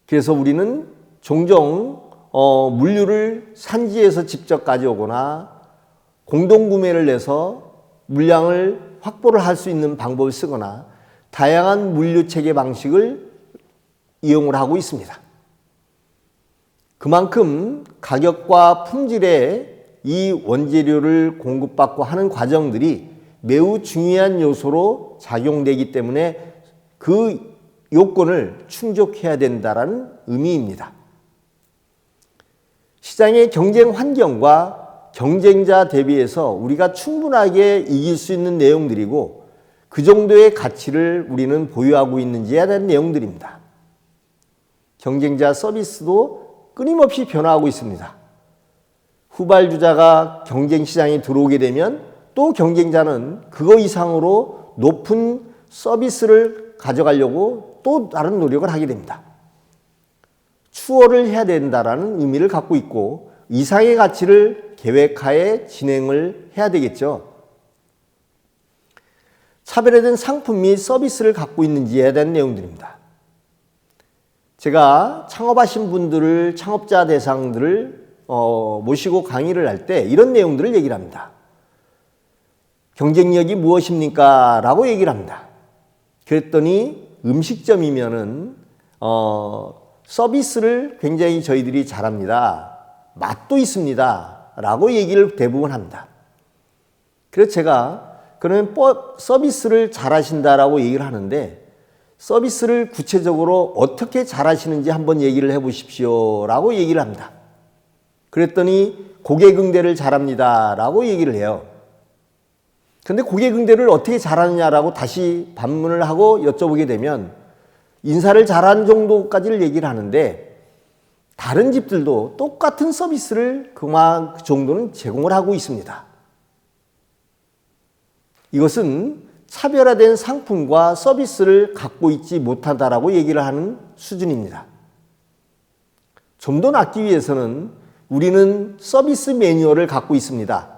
Speaker 1: 그래서 우리는 종종 물류를 산지에서 직접 가져오거나 공동구매를 해서 물량을 확보를 할 수 있는 방법을 쓰거나 다양한 물류체계 방식을 이용을 하고 있습니다. 그만큼 가격과 품질에 이 원재료를 공급받고 하는 과정들이 매우 중요한 요소로 작용되기 때문에 그 요건을 충족해야 된다는 의미입니다. 시장의 경쟁 환경과 경쟁자 대비해서 우리가 충분하게 이길 수 있는 내용들이고 그 정도의 가치를 우리는 보유하고 있는지에 대한 내용들입니다. 경쟁자 서비스도 끊임없이 변화하고 있습니다. 후발주자가 경쟁시장에 들어오게 되면 또 경쟁자는 그거 이상으로 높은 서비스를 가져가려고 또 다른 노력을 하게 됩니다. 추월을 해야 된다는 의미를 갖고 있고 이상의 가치를 계획하에 진행을 해야 되겠죠. 차별화된 상품 및 서비스를 갖고 있는지에 대한 내용들입니다. 제가 창업하신 분들을 창업자 대상들을 모시고 강의를 할 때 이런 내용들을 얘기를 합니다. 경쟁력이 무엇입니까? 라고 얘기를 합니다. 그랬더니 음식점이면은 서비스를 굉장히 저희들이 잘합니다. 맛도 있습니다. 라고 얘기를 대부분 합니다. 그래서 제가 그러면 서비스를 잘하신다라고 얘기를 하는데 서비스를 구체적으로 어떻게 잘하시는지 한번 얘기를 해보십시오. 라고 얘기를 합니다. 그랬더니 고객 응대를 잘합니다. 라고 얘기를 해요. 근데 고객 응대를 어떻게 잘하느냐라고 다시 반문을 하고 여쭤보게 되면 인사를 잘하는 정도까지를 얘기를 하는데 다른 집들도 똑같은 서비스를 그 정도는 제공을 하고 있습니다. 이것은 차별화된 상품과 서비스를 갖고 있지 못하다라고 얘기를 하는 수준입니다. 좀 더 낫기 위해서는 우리는 서비스 매뉴얼을 갖고 있습니다.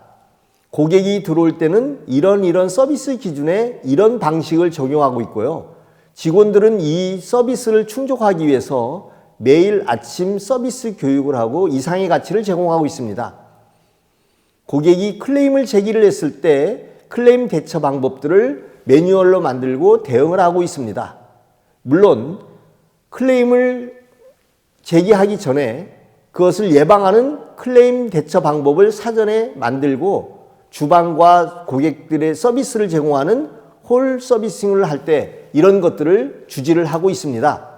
Speaker 1: 고객이 들어올 때는 이런 서비스 기준에 이런 방식을 적용하고 있고요. 직원들은 이 서비스를 충족하기 위해서 매일 아침 서비스 교육을 하고 이상의 가치를 제공하고 있습니다. 고객이 클레임을 제기를 했을 때 클레임 대처 방법들을 매뉴얼로 만들고 대응을 하고 있습니다. 물론 클레임을 제기하기 전에 그것을 예방하는 클레임 대처 방법을 사전에 만들고 주방과 고객들의 서비스를 제공하는 홀 서비싱을 할 때 이런 것들을 주지를 하고 있습니다.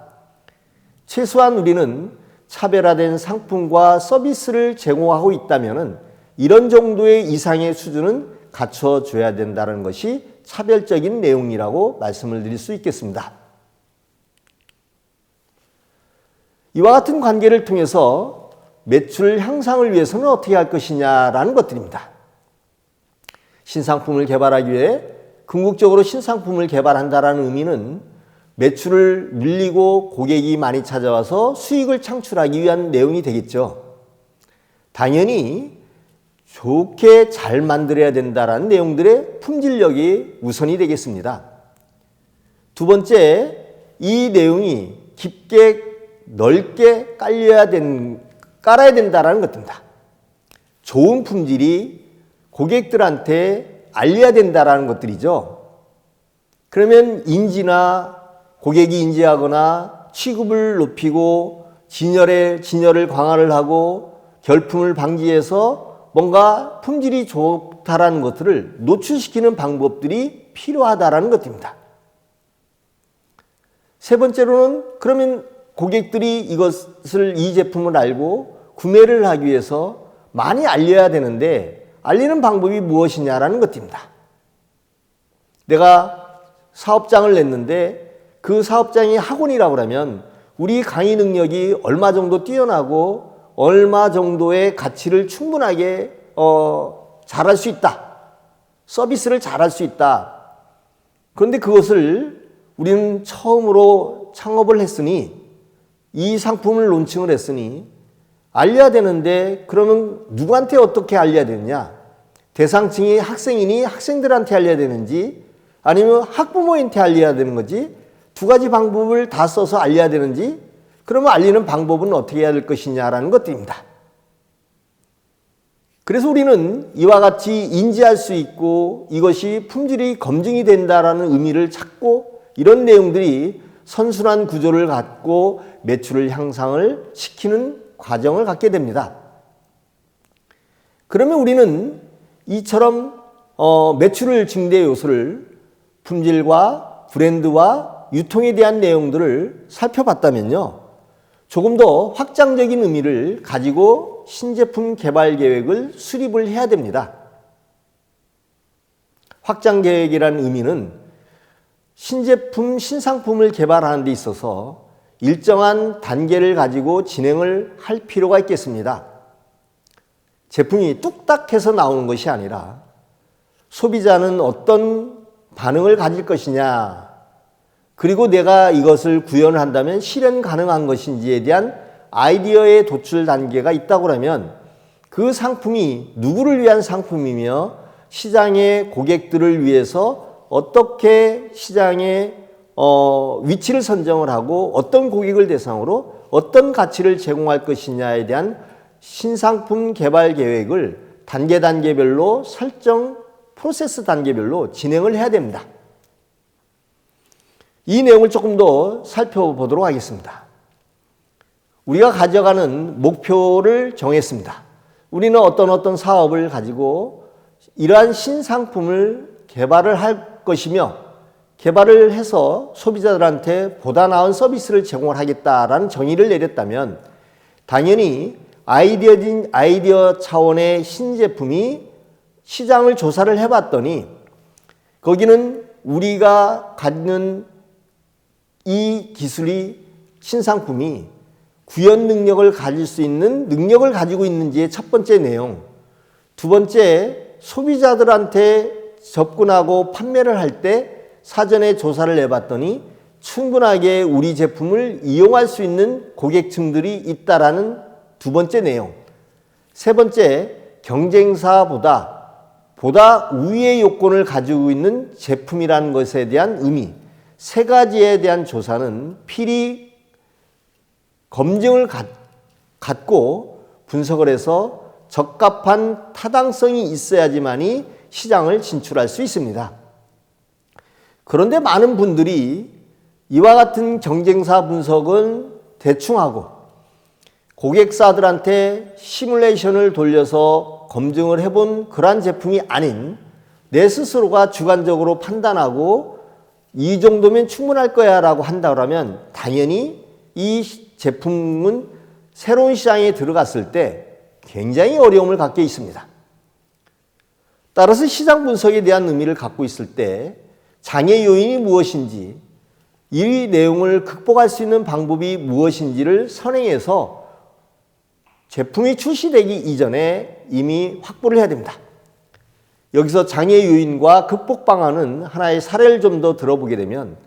Speaker 1: 최소한 우리는 차별화된 상품과 서비스를 제공하고 있다면 이런 정도의 이상의 수준은 갖춰줘야 된다는 것이 차별적인 내용이라고 말씀을 드릴 수 있겠습니다. 이와 같은 관계를 통해서 매출 향상을 위해서는 어떻게 할 것이냐라는 것들입니다. 신상품을 개발하기 위해 궁극적으로 신상품을 개발한다라는 의미는 매출을 늘리고 고객이 많이 찾아와서 수익을 창출하기 위한 내용이 되겠죠. 당연히 좋게 잘 만들어야 된다라는 내용들의 품질력이 우선이 되겠습니다. 두 번째, 이 내용이 깊게 넓게 깔아야 된다라는 것입니다. 좋은 품질이 고객들한테 알려야 된다라는 것들이죠. 그러면 인지나 고객이 인지하거나 취급을 높이고 진열을 강화를 하고 결품을 방지해서 뭔가 품질이 좋다라는 것들을 노출시키는 방법들이 필요하다라는 것입니다. 세 번째로는 그러면 고객들이 이 제품을 알고 구매를 하기 위해서 많이 알려야 되는데 알리는 방법이 무엇이냐라는 것입니다. 내가 사업장을 냈는데 그 사업장이 학원이라고 하면 우리 강의 능력이 얼마 정도 뛰어나고 얼마 정도의 가치를 충분하게 잘할 수 있다. 서비스를 잘할 수 있다. 그런데 그것을 우리는 처음으로 창업을 했으니 이 상품을 론칭을 했으니 알려야 되는데 그러면 누구한테 어떻게 알려야 되느냐? 대상층이 학생이니 학생들한테 알려야 되는지 아니면 학부모한테 알려야 되는 거지? 두 가지 방법을 다 써서 알려야 되는지 그러면 알리는 방법은 어떻게 해야 될 것이냐라는 것들입니다. 그래서 우리는 이와 같이 인지할 수 있고 이것이 품질이 검증이 된다라는 의미를 찾고 이런 내용들이 선순환 구조를 갖고 매출을 향상을 시키는 과정을 갖게 됩니다. 그러면 우리는 이처럼 매출을 증대 요소를 품질과 브랜드와 유통에 대한 내용들을 살펴봤다면요. 조금 더 확장적인 의미를 가지고 신제품 개발 계획을 수립을 해야 됩니다. 확장 계획이라는 의미는 신제품, 신상품을 개발하는 데 있어서 일정한 단계를 가지고 진행을 할 필요가 있겠습니다. 제품이 뚝딱해서 나오는 것이 아니라 소비자는 어떤 반응을 가질 것이냐, 그리고 내가 이것을 구현을 한다면 실현 가능한 것인지에 대한 아이디어의 도출 단계가 있다고 하면 그 상품이 누구를 위한 상품이며 시장의 고객들을 위해서 어떻게 시장의 위치를 선정을 하고 어떤 고객을 대상으로 어떤 가치를 제공할 것이냐에 대한 신상품 개발 계획을 단계별로 설정, 프로세스 단계별로 진행을 해야 됩니다. 이 내용을 조금 더 살펴보도록 하겠습니다. 우리가 가져가는 목표를 정했습니다. 우리는 어떤 사업을 가지고 이러한 신상품을 개발을 할 것이며 개발을 해서 소비자들한테 보다 나은 서비스를 제공을 하겠다라는 정의를 내렸다면 당연히 아이디어 차원의 신제품이 시장을 조사를 해봤더니 거기는 우리가 갖는 이 기술이 신상품이 구현 능력을 가질 수 있는 능력을 가지고 있는지의 첫 번째 내용, 두 번째 소비자들한테 접근하고 판매를 할 때 사전에 조사를 해봤더니 충분하게 우리 제품을 이용할 수 있는 고객층들이 있다라는 두 번째 내용, 세 번째 경쟁사보다 우위의 요건을 가지고 있는 제품이라는 것에 대한 의미, 세 가지에 대한 조사는 필히 검증을 갖고 분석을 해서 적합한 타당성이 있어야지만이 시장을 진출할 수 있습니다. 그런데 많은 분들이 이와 같은 경쟁사 분석은 대충 하고 고객사들한테 시뮬레이션을 돌려서 검증을 해본 그러한 제품이 아닌 내 스스로가 주관적으로 판단하고 이 정도면 충분할 거야 라고 한다고 하면 당연히 이 제품은 새로운 시장에 들어갔을 때 굉장히 어려움을 갖게 있습니다. 따라서 시장 분석에 대한 의미를 갖고 있을 때 장애 요인이 무엇인지 이 내용을 극복할 수 있는 방법이 무엇인지를 선행해서 제품이 출시되기 이전에 이미 확보를 해야 됩니다. 여기서 장애 요인과 극복 방안은 하나의 사례를 좀 더 들어보게 되면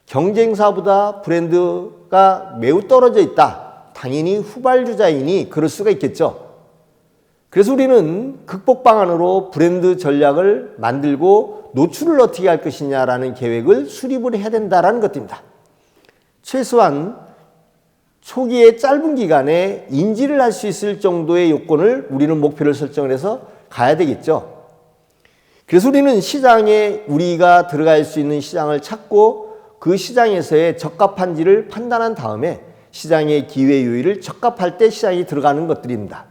Speaker 1: 경쟁사보다 브랜드가 매우 떨어져 있다. 당연히 후발주자이니 그럴 수가 있겠죠. 그래서 우리는 극복 방안으로 브랜드 전략을 만들고 노출을 어떻게 할 것이냐라는 계획을 수립을 해야 된다는 것입니다. 최소한 초기에 짧은 기간에 인지를 할 수 있을 정도의 요건을 우리는 목표를 설정을 해서 가야 되겠죠. 그래서 우리는 시장에 우리가 들어갈 수 있는 시장을 찾고 그 시장에서의 적합한지를 판단한 다음에 시장의 기회 요인을 적합할 때 시장에 들어가는 것들입니다.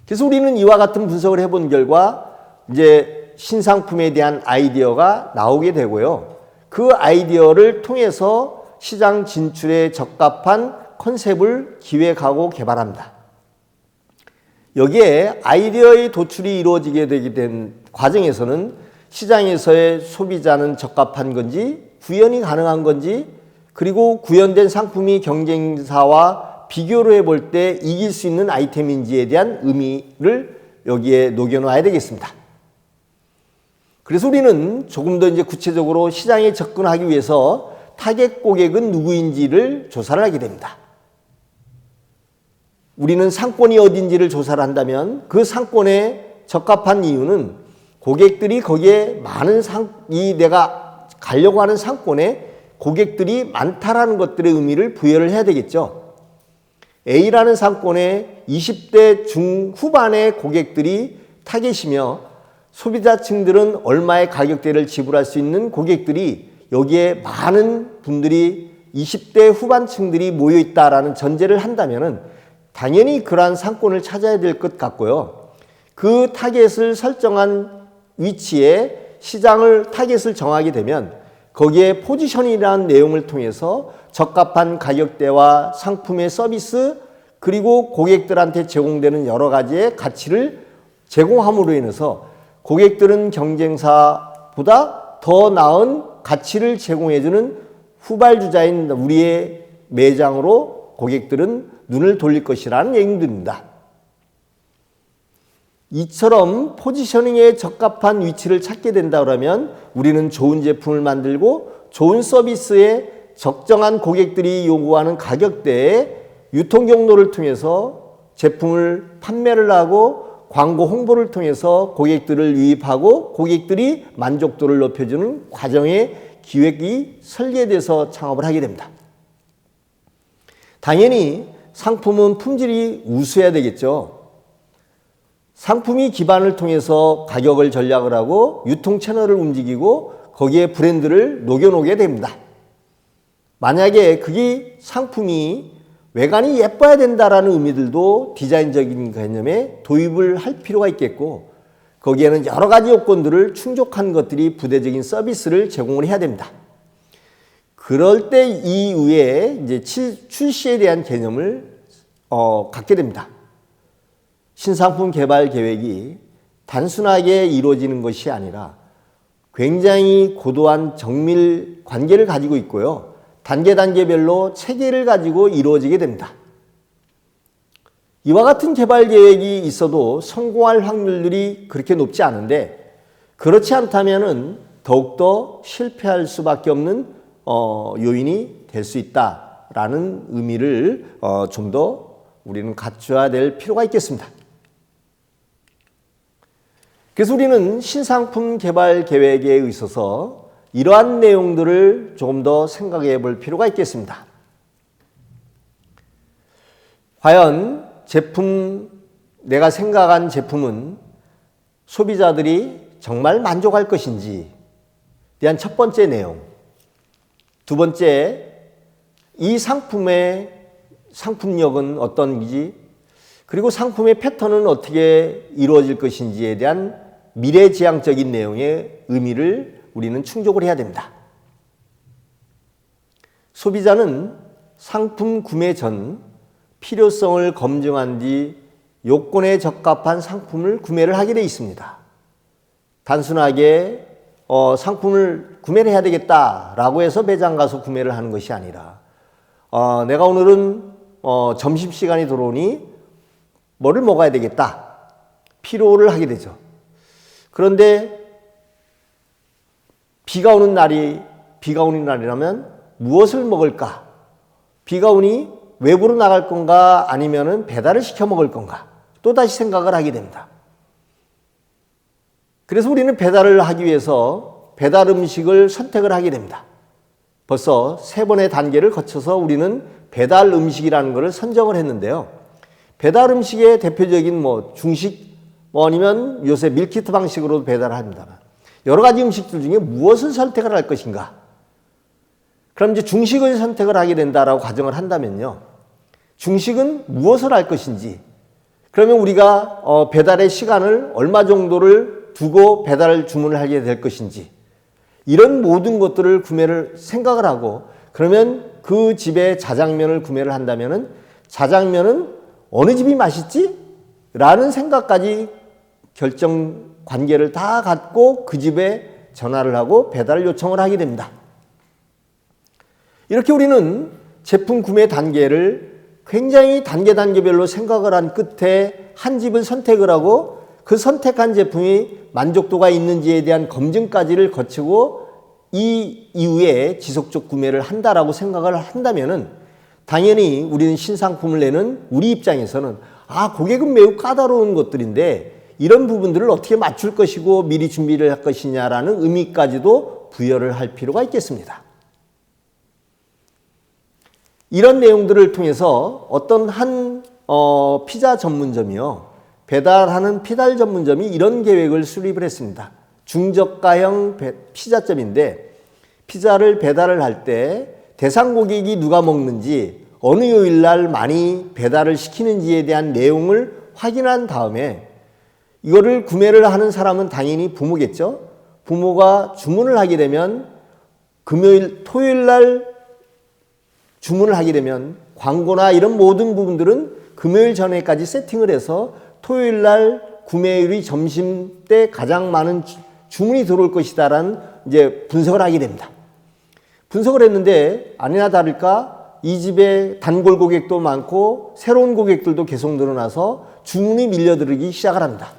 Speaker 1: 그래서 우리는 이와 같은 분석을 해본 결과 이제 신상품에 대한 아이디어가 나오게 되고요. 그 아이디어를 통해서 시장 진출에 적합한 컨셉을 기획하고 개발합니다. 여기에 아이디어의 도출이 이루어지게 되게 된 과정에서는 시장에서의 소비자는 적합한 건지, 구현이 가능한 건지, 그리고 구현된 상품이 경쟁사와 비교를 해볼 때 이길 수 있는 아이템인지에 대한 의미를 여기에 녹여놔야 되겠습니다. 그래서 우리는 조금 더 이제 구체적으로 시장에 접근하기 위해서 타겟 고객은 누구인지를 조사를 하게 됩니다. 우리는 상권이 어딘지를 조사를 한다면 그 상권에 적합한 이유는 고객들이 거기에 내가 가려고 하는 상권에 고객들이 많다라는 것들의 의미를 부여를 해야 되겠죠. A라는 상권에 20대 중후반의 고객들이 타겟이며 소비자층들은 얼마의 가격대를 지불할 수 있는 고객들이 여기에 많은 분들이 20대 후반층들이 모여 있다라는 전제를 한다면은 당연히 그러한 상권을 찾아야 될 것 같고요. 그 타겟을 설정한 위치에 시장을 타겟을 정하게 되면 거기에 포지션이라는 내용을 통해서 적합한 가격대와 상품의 서비스 그리고 고객들한테 제공되는 여러 가지의 가치를 제공함으로 인해서 고객들은 경쟁사보다 더 나은 가치를 제공해주는 후발주자인 우리의 매장으로 고객들은 눈을 돌릴 것이라는 얘기입니다. 이처럼 포지셔닝에 적합한 위치를 찾게 된다 그러면 우리는 좋은 제품을 만들고 좋은 서비스에 적정한 고객들이 요구하는 가격대에 유통 경로를 통해서 제품을 판매를 하고 광고 홍보를 통해서 고객들을 유입하고 고객들이 만족도를 높여주는 과정의 기획이 설계돼서 창업을 하게 됩니다. 당연히 상품은 품질이 우수해야 되겠죠. 상품이 기반을 통해서 가격을 전략을 하고 유통 채널을 움직이고 거기에 브랜드를 녹여놓게 됩니다. 만약에 그게 상품이 외관이 예뻐야 된다라는 의미들도 디자인적인 개념에 도입을 할 필요가 있겠고 거기에는 여러 가지 요건들을 충족한 것들이 부대적인 서비스를 제공을 해야 됩니다. 그럴 때 이후에 이제 출시에 대한 개념을 갖게 됩니다. 신상품 개발 계획이 단순하게 이루어지는 것이 아니라 굉장히 고도한 정밀 관계를 가지고 있고요. 단계별로 체계를 가지고 이루어지게 됩니다. 이와 같은 개발 계획이 있어도 성공할 확률들이 그렇게 높지 않은데 그렇지 않다면은 더욱더 실패할 수밖에 없는 요인이 될 수 있다라는 의미를 좀 더 우리는 갖춰야 될 필요가 있겠습니다. 그래서 우리는 신상품 개발 계획에 있어서 이러한 내용들을 조금 더 생각해 볼 필요가 있겠습니다. 과연 내가 생각한 제품은 소비자들이 정말 만족할 것인지 대한 첫 번째 내용. 두 번째, 이 상품의 상품력은 어떤지 그리고 상품의 패턴은 어떻게 이루어질 것인지에 대한 미래지향적인 내용의 의미를 우리는 충족을 해야 됩니다. 소비자는 상품 구매 전 필요성을 검증한 뒤 요건에 적합한 상품을 구매를 하게 돼 있습니다. 단순하게 상품을 구매를 해야 되겠다라고 해서 매장 가서 구매를 하는 것이 아니라 내가 오늘은 점심시간이 들어오니 뭐를 먹어야 되겠다. 필요를 하게 되죠. 그런데 비가 오는 날이라면 무엇을 먹을까? 비가 오니 외부로 나갈 건가 아니면은 배달을 시켜 먹을 건가? 또다시 생각을 하게 됩니다. 그래서 우리는 배달을 하기 위해서 배달 음식을 선택을 하게 됩니다. 벌써 3번의 단계를 거쳐서 우리는 배달 음식이라는 것을 선정을 했는데요. 배달 음식의 대표적인 중식 아니면 요새 밀키트 방식으로 배달을 합니다. 여러 가지 음식들 중에 무엇을 선택을 할 것인가? 그럼 이제 중식을 선택을 하게 된다라고 가정을 한다면요. 중식은 무엇을 할 것인지, 그러면 우리가 배달의 시간을 얼마 정도를 두고 배달 주문을 하게 될 것인지, 이런 모든 것들을 구매를 생각을 하고, 그러면 그 집에 자장면을 구매를 한다면은 자장면은 어느 집이 맛있지? 라는 생각까지 결정 관계를 다 갖고 그 집에 전화를 하고 배달 요청을 하게 됩니다. 이렇게 우리는 제품 구매 단계를 굉장히 단계별로 생각을 한 끝에 한 집을 선택을 하고 그 선택한 제품이 만족도가 있는지에 대한 검증까지를 거치고 이 이후에 지속적 구매를 한다라고 생각을 한다면은 당연히 우리는 신상품을 내는 우리 입장에서는 고객은 매우 까다로운 것들인데 이런 부분들을 어떻게 맞출 것이고 미리 준비를 할 것이냐라는 의미까지도 부여를 할 필요가 있겠습니다. 이런 내용들을 통해서 어떤 한 피자 전문점이요, 배달하는 피달 전문점이 이런 계획을 수립을 했습니다. 중저가형 피자점인데 피자를 배달을 할 때 대상 고객이 누가 먹는지, 어느 요일날 많이 배달을 시키는지에 대한 내용을 확인한 다음에 이거를 구매를 하는 사람은 당연히 부모겠죠. 부모가 주문을 하게 되면 금요일, 토요일날 주문을 하게 되면 광고나 이런 모든 부분들은 금요일 전에까지 세팅을 해서 토요일날 구매율이 점심 때 가장 많은 주문이 들어올 것이다라는 이제 분석을 하게 됩니다. 분석을 했는데 아니나 다를까 이 집에 단골 고객도 많고 새로운 고객들도 계속 늘어나서 주문이 밀려들기 시작을 합니다.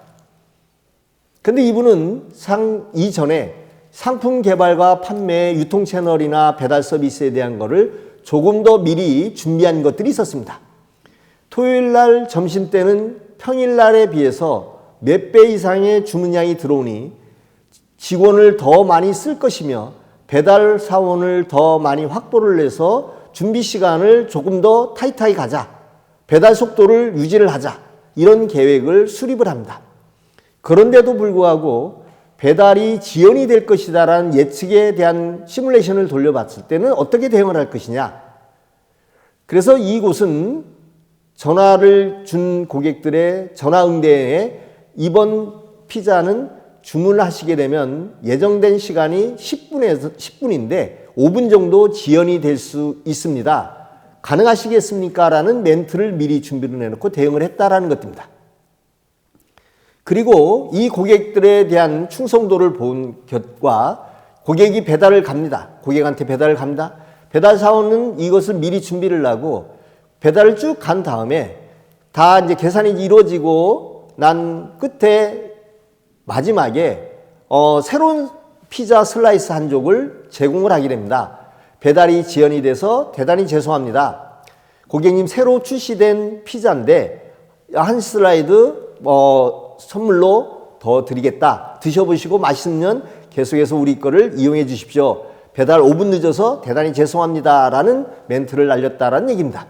Speaker 1: 근데 이분은 이전에 상품 개발과 판매, 유통 채널이나 배달 서비스에 대한 거를 조금 더 미리 준비한 것들이 있었습니다. 토요일날 점심때는 평일날에 비해서 몇 배 이상의 주문량이 들어오니 직원을 더 많이 쓸 것이며 배달 사원을 더 많이 확보를 해서 준비 시간을 조금 더 타이트하게 가자, 배달 속도를 유지를 하자, 이런 계획을 수립을 합니다. 그런데도 불구하고 배달이 지연이 될 것이다라는 예측에 대한 시뮬레이션을 돌려봤을 때는 어떻게 대응을 할 것이냐. 그래서 이곳은 전화를 준 고객들의 전화 응대에 이번 피자는 주문을 하시게 되면 예정된 시간이 10분인데 5분 정도 지연이 될 수 있습니다. 가능하시겠습니까? 라는 멘트를 미리 준비를 해놓고 대응을 했다라는 것입니다. 그리고 이 고객들에 대한 충성도를 본 결과 고객이 배달을 갑니다. 고객한테 배달을 갑니다. 배달 사원은 이것을 미리 준비를 하고 배달을 쭉 간 다음에 다 이제 계산이 이루어지고 난 끝에 마지막에 새로운 피자 슬라이스 한 족을 제공을 하게 됩니다. 배달이 지연이 돼서 대단히 죄송합니다. 고객님 새로 출시된 피자인데 한 슬라이드 선물로 더 드리겠다. 드셔보시고 맛있으면 계속해서 우리 거를 이용해 주십시오. 배달 5분 늦어서 대단히 죄송합니다. 라는 멘트를 날렸다라는 얘기입니다.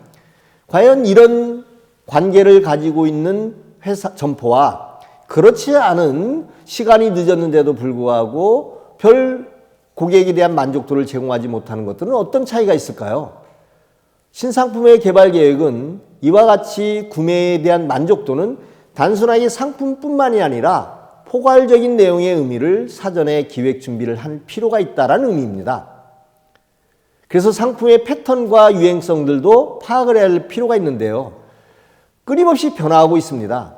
Speaker 1: 과연 이런 관계를 가지고 있는 회사 점포와 그렇지 않은 시간이 늦었는데도 불구하고 별 고객에 대한 만족도를 제공하지 못하는 것들은 어떤 차이가 있을까요? 신상품의 개발 계획은 이와 같이 구매에 대한 만족도는 단순하게 상품뿐만이 아니라 포괄적인 내용의 의미를 사전에 기획 준비를 할 필요가 있다는 의미입니다. 그래서 상품의 패턴과 유행성들도 파악을 할 필요가 있는데요. 끊임없이 변화하고 있습니다.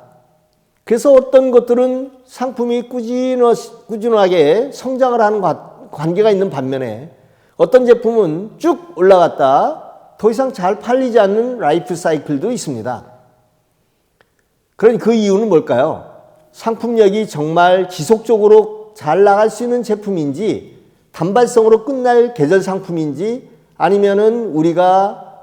Speaker 1: 그래서 어떤 것들은 상품이 꾸준하게 성장을 하는 관계가 있는 반면에 어떤 제품은 쭉 올라갔다 더 이상 잘 팔리지 않는 라이프 사이클도 있습니다. 그러니 그 이유는 뭘까요? 상품력이 정말 지속적으로 잘 나갈 수 있는 제품인지 단발성으로 끝날 계절 상품인지 아니면은 우리가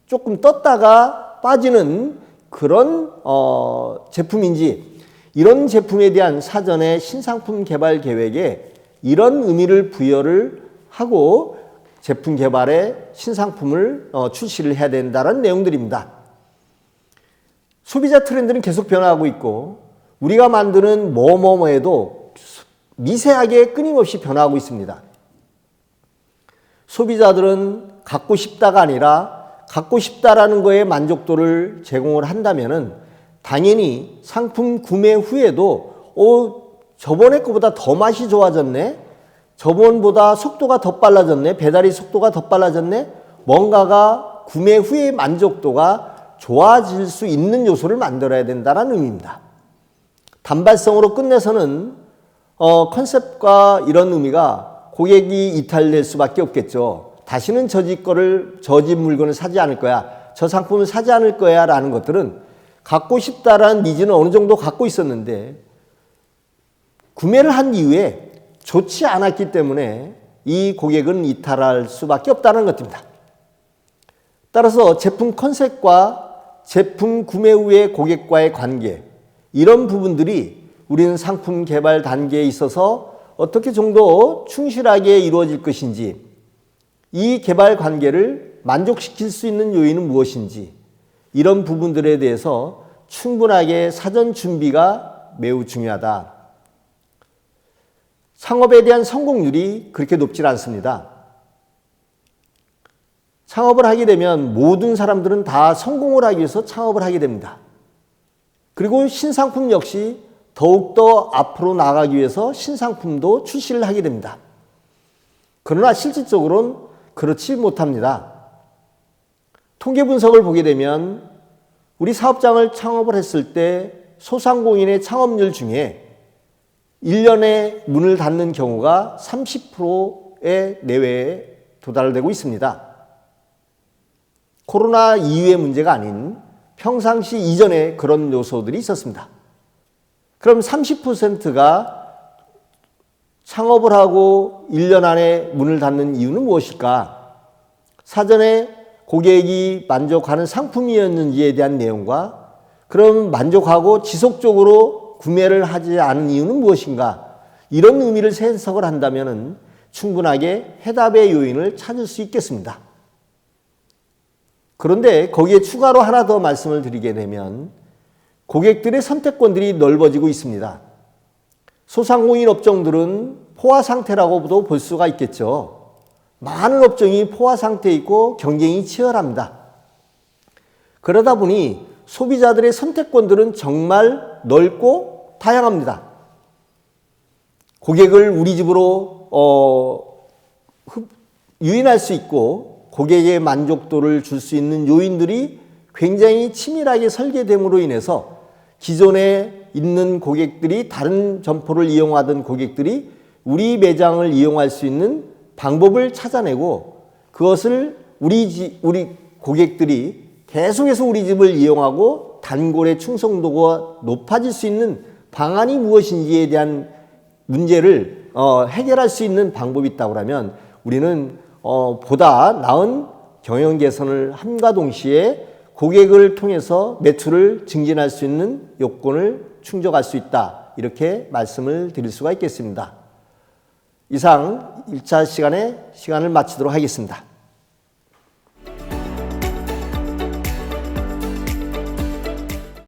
Speaker 1: 조금 떴다가 빠지는 그런 제품인지, 이런 제품에 대한 사전에 신상품 개발 계획에 이런 의미를 부여를 하고 제품 개발에 신상품을 출시를 해야 된다는 내용들입니다. 소비자 트렌드는 계속 변화하고 있고 우리가 만드는 뭐에도 미세하게 끊임없이 변화하고 있습니다. 소비자들은 갖고 싶다가 아니라 갖고 싶다라는 거에 만족도를 제공을 한다면은 당연히 상품 구매 후에도 저번에 거보다 더 맛이 좋아졌네. 저번보다 속도가 더 빨라졌네. 배달이 속도가 더 빨라졌네. 뭔가가 구매 후의 만족도가 좋아질 수 있는 요소를 만들어야 된다는 의미입니다. 단발성으로 끝내서는 컨셉과 이런 의미가 고객이 이탈될 수밖에 없겠죠. 다시는 저집 물건을 사지 않을 거야. 저 상품을 사지 않을 거야 라는 것들은 갖고 싶다라는 니즈는 어느 정도 갖고 있었는데 구매를 한 이후에 좋지 않았기 때문에 이 고객은 이탈할 수밖에 없다는 것입니다. 따라서 제품 컨셉과 제품 구매 후의 고객과의 관계, 이런 부분들이 우리는 상품 개발 단계에 있어서 어떻게 정도 충실하게 이루어질 것인지, 이 개발 관계를 만족시킬 수 있는 요인은 무엇인지, 이런 부분들에 대해서 충분하게 사전 준비가 매우 중요하다. 창업에 대한 성공률이 그렇게 높지 않습니다. 창업을 하게 되면 모든 사람들은 다 성공을 하기 위해서 창업을 하게 됩니다. 그리고 신상품 역시 더욱더 앞으로 나가기 위해서 신상품도 출시를 하게 됩니다. 그러나 실질적으로는 그렇지 못합니다. 통계 분석을 보게 되면 우리 사업장을 창업을 했을 때 소상공인의 창업률 중에 1년에 문을 닫는 경우가 30%의 내외에 도달되고 있습니다. 코로나 이후의 문제가 아닌 평상시 이전에 그런 요소들이 있었습니다. 그럼 30%가 창업을 하고 1년 안에 문을 닫는 이유는 무엇일까? 사전에 고객이 만족하는 상품이었는지에 대한 내용과 그럼 만족하고 지속적으로 구매를 하지 않은 이유는 무엇인가? 이런 의미를 해석을 한다면 충분하게 해답의 요인을 찾을 수 있겠습니다. 그런데 거기에 추가로 하나 더 말씀을 드리게 되면 고객들의 선택권들이 넓어지고 있습니다. 소상공인 업종들은 포화 상태라고도 볼 수가 있겠죠. 많은 업종이 포화 상태에 있고 경쟁이 치열합니다. 그러다 보니 소비자들의 선택권들은 정말 넓고 다양합니다. 고객을 우리 집으로 유인할 수 있고 고객의 만족도를 줄 수 있는 요인들이 굉장히 치밀하게 설계됨으로 인해서 기존에 있는 고객들이 다른 점포를 이용하던 고객들이 우리 매장을 이용할 수 있는 방법을 찾아내고 그것을 우리 고객들이 계속해서 우리 집을 이용하고 단골의 충성도가 높아질 수 있는 방안이 무엇인지에 대한 문제를 해결할 수 있는 방법이 있다고 하면 우리는 보다 나은 경영 개선을 함과 동시에 고객을 통해서 매출을 증진할 수 있는 요건을 충족할 수 있다. 이렇게 말씀을 드릴 수가 있겠습니다. 이상 1차 시간을 마치도록 하겠습니다.